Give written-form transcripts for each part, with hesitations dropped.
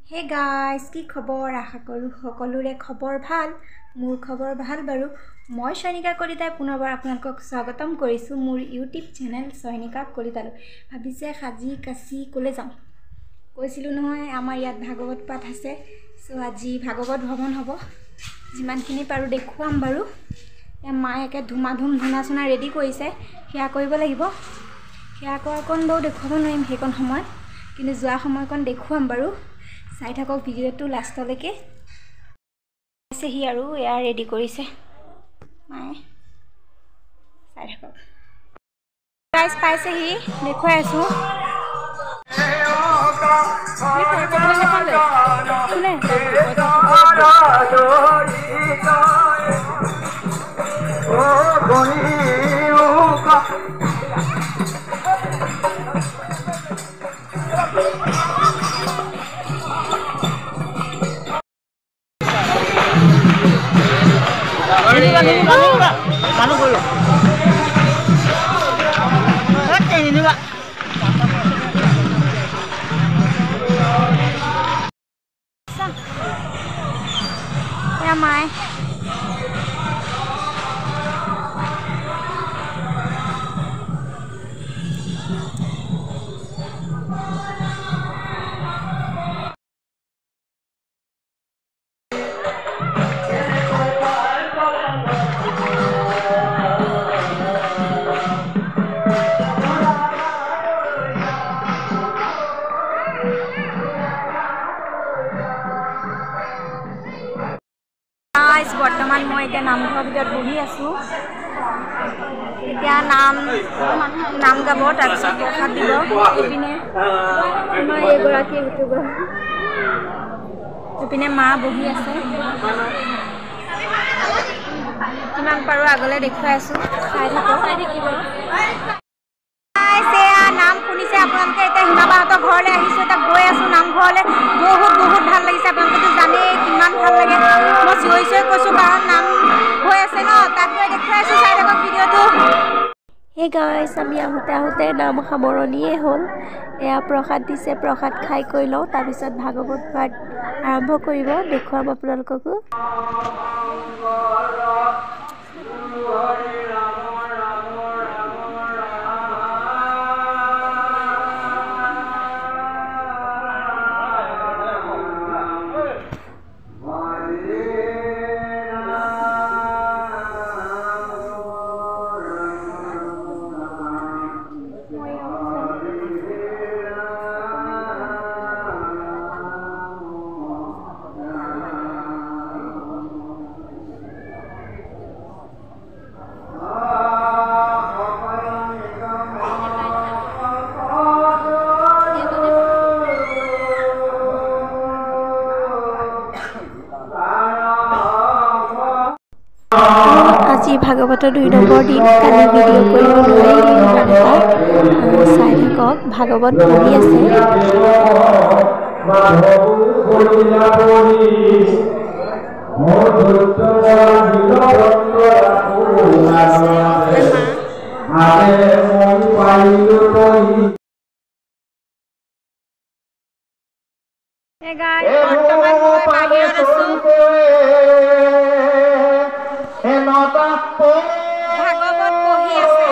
Hey guys की खबर आशा करूँ सकलोरे खबर भाल मोर खबर भाल बारू मैं सैनिका कलिताय पुनर्बार आपनालोকক स्वागतम करिछु मोर यूट्यूब चैनल सैनिका कलिताলৈ भाबिसे साजी काची कले जाम কৈছিলো নহয় আমাৰ ইয়াত ভাগৱত পাঠ আছে সো আজি ভাগৱত ভ্ৰমণ হ'ব যিমানখিনি পাৰো দেখুৱাম বাৰু এ মায়েকে ধুমাধুম ধুনাচনা ৰেডি কৰিছে হিয়া কৰিব লাগিব হিয়া কোন বউ দেখুৱাব নোৱাৰিম হেকন সময় কিন্তু যোৱা সময়কন দেখুৱাম বাৰু চাই থাকক ভিডিওটো লাষ্টলৈকে আছে হি আৰু এয়া ৰেডি কৰিছে মায়ে চাই থাকক গাইস পাইছে হি দেখুৱাই আছো Manu bolu. Ini Pak. Ya Mai. বৰ্তমান মই এতিয়া নামঘৰৰ ভিতৰত বহি আছো এতিয়া নাম গাব তাৰপিছত প্ৰসাদ দিব এপিনে মই এগৰাকী ইউটিউবাৰ এপিনে মা বহি আছে কিমান পাৰো আগলৈ দেখুৱাই আছো চাই থাকিব নাম শুনিছে আপোনালোকে এতিয়া হিমাবাহঁতৰ ঘৰলৈ আহিছো এতিয়া গৈ আছো নামঘৰলৈ বহুত ভাল লাগিছে আপোনালোকে জানে কিমান ভাল লাগে মই চিঞৰি কৈছো কাৰণ নাম হৈ আছে ন তাত গৈ দেখুৱাই আছো চাই থাকক ভিডিঅ'টো হে গাইস আমি আহোঁতে নাম সামৰণিয়ে হ'ল এয়া প্ৰসাদ দিছে প্ৰসাদ খাই কৰি লওঁ তাৰপিছত ভাগৱত পাঠ আৰম্ভ কৰিব দেখুৱাম আপোনালোককো আজি ভাগৱতৰ 2 নম্বৰ দিন কালি ভিডিঅ' কৰিব নোৱাৰিলোঁ চাই থাকক ভাগৱত পঢ়ি আছে বৰ্তমান মই বাহিৰত আছো ভাগৱত পঢ়ি আছে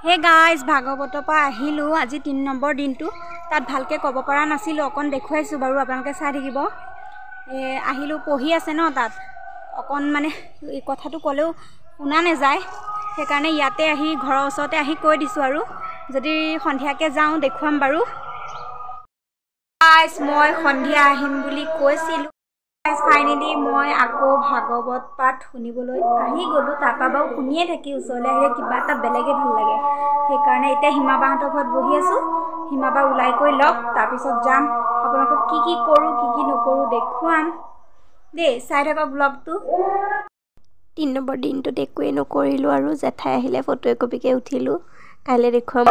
হে গাইস ভাগৱতৰ পৰা আহিলো আজি 3 নম্বৰ দিনটো তাত ভালকে ক'ব পৰা নাছিলো অকন দেখুৱাইছো বাৰু আপোনালোকে চাই থাকিব আহিলো পঢ়ি আছে ন তাত অকন মানে এই কথাটো ক'লেও শুনা নাযায় সেইকাৰণে ইয়াতে আহি ঘৰৰ ওচৰতে আহি কৈ দিছো আৰু যদি সন্ধিয়াকে যাওঁ দেখুৱাম বাৰু গাইজ মই সন্ধিয়া আহিম বুলি কৈছিলোঁ ফাইনেলি মই আকৌ ভাগৱত পাঠ শুনিবলৈ আহি গ'লোঁ তাৰপৰা বাৰু শুনিয়ে থাকি ওচৰলৈ আহিলে কিবা এটা বেলেগে ভাল লাগে সেইকাৰণে এতিয়া হিমাবাহঁতৰ ঘৰত বহি আছোঁ হিমাবা ওলাই কৰি লওক তাৰপিছত যাম আপোনালোকক কি কৰোঁ কি নকৰোঁ দেখুৱাম দেই চাই থাকক ব্লগটো 3 নম্বৰ দিনটোত একোৱেই নকৰিলোঁ আৰু জেঠাই আহিলে ফটো একপিকে উঠিলোঁ কাইলৈ দেখুৱাম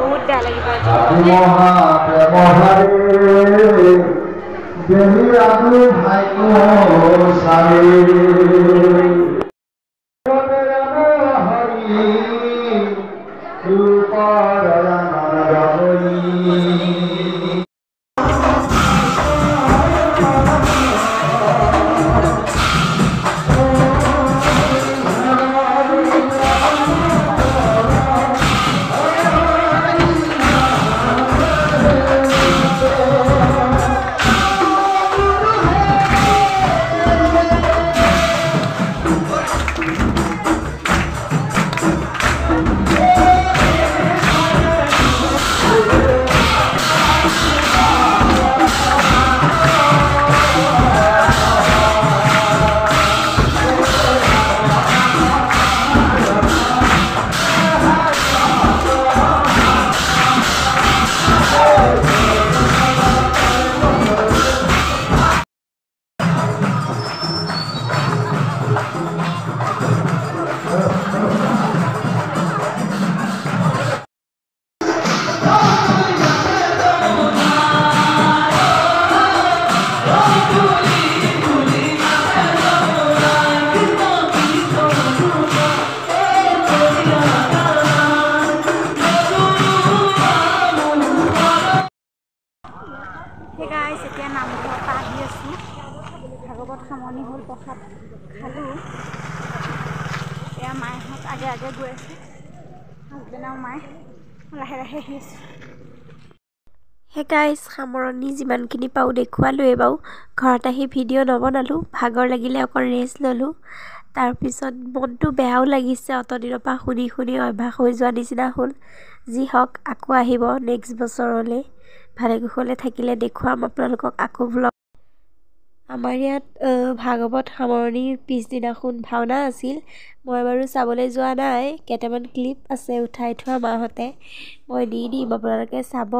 বহুত বেয়া লাগিব এতিয়া নামঘৰৰ পৰা আহি আছোঁ ভাগৱত সামৰণি হ'ল প্ৰসাদ খালোঁ এয়া মায়েহঁত আগে গৈ আছে হাজবেণ্ড আৰু মায়ে লাহে আহি আছোঁ হে গাইজ সামৰণি যিমানখিনি পাওঁ দেখুৱালোৱে বাৰু ঘৰত আহি ভিডিঅ' নবনালোঁ ভাগৰ লাগিলে অকণ ৰেষ্ট ল'লোঁ তাৰপিছত মনটো বেয়াও লাগিছে অতদিনৰ পৰা শুনি অভ্যাস হৈ যোৱা নিচিনা হ'ল যি হওক আকৌ আহিব নেক্সট বছৰলৈ ভালে কুশলে থাকিলে দেখুৱাম আপোনালোকক আকৌ ব্লগ আমাৰ ইয়াত ভাগৱত সামৰণিৰ পিছদিনাখন ভাওনা আছিল মই বাৰু চাবলৈ যোৱা নাই কেইটামান ক্লিপ আছে উঠাই থোৱা মাহঁতে মই দি দিম আপোনালোকে চাব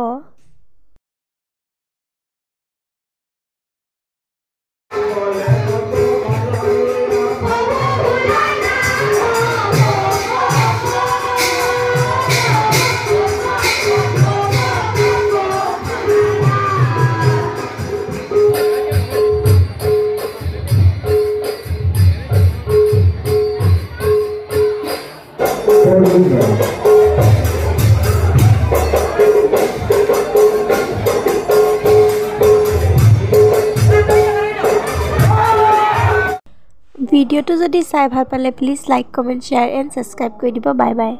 ভিডিঅ'টো যদি চাই ভাল পালে please like comment share and subscribe কৰি দিব বাই বাই